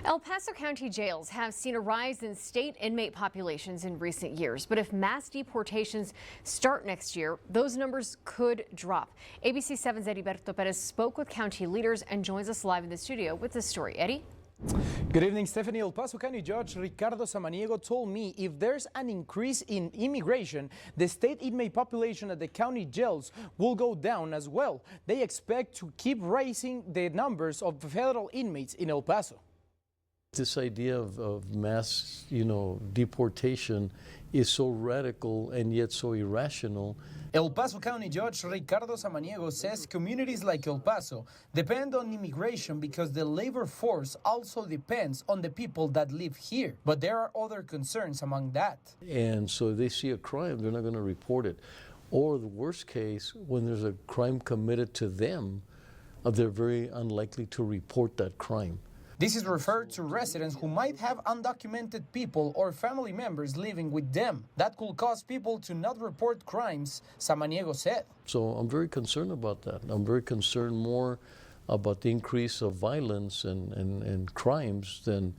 El Paso County jails have seen a rise in state inmate populations in recent years, but if mass deportations start next year, those numbers could drop. ABC-7's Heriberto Perez spoke with county leaders and joins us live in the studio with this story. Eddie? Good evening, Stephanie. El Paso County Judge Ricardo Samaniego told me if there's an increase in immigration, the state inmate population at the county jails will go down as well. They expect to keep raising the numbers of federal inmates in El Paso. This idea of mass, deportation is so radical and yet so irrational. El Paso County Judge Ricardo Samaniego says communities like El Paso depend on immigration because the labor force also depends on the people that live here. But there are other concerns among that. And so if they see a crime, they're not going to report it. Or the worst case, when there's a crime committed to them, they're very unlikely to report that crime. This is referred to residents who might have undocumented people or family members living with them. That could cause people to not report crimes, Samaniego said. So I'm very concerned about that. I'm very concerned more about the increase of violence and crimes than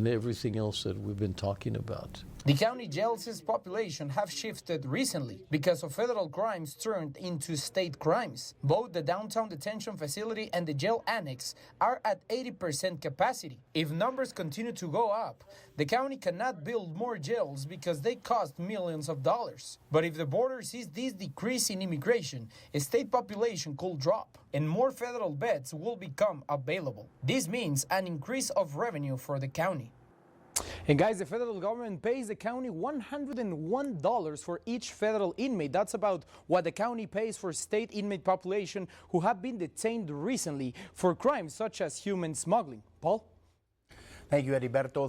everything else that we've been talking about. The county jails' population have shifted recently because of federal crimes turned into state crimes. Both the downtown detention facility and the jail annex are at 80% capacity. If numbers continue to go up, the county cannot build more jails because they cost millions of dollars. But if the border sees this decrease in immigration, a state population could drop and more federal beds will become available. This means an increase of revenue for the county. And guys, the federal government pays the county $101 for each federal inmate. That's about what the county pays for state inmate population who have been detained recently for crimes such as human smuggling. Paul? Thank you, Heriberto.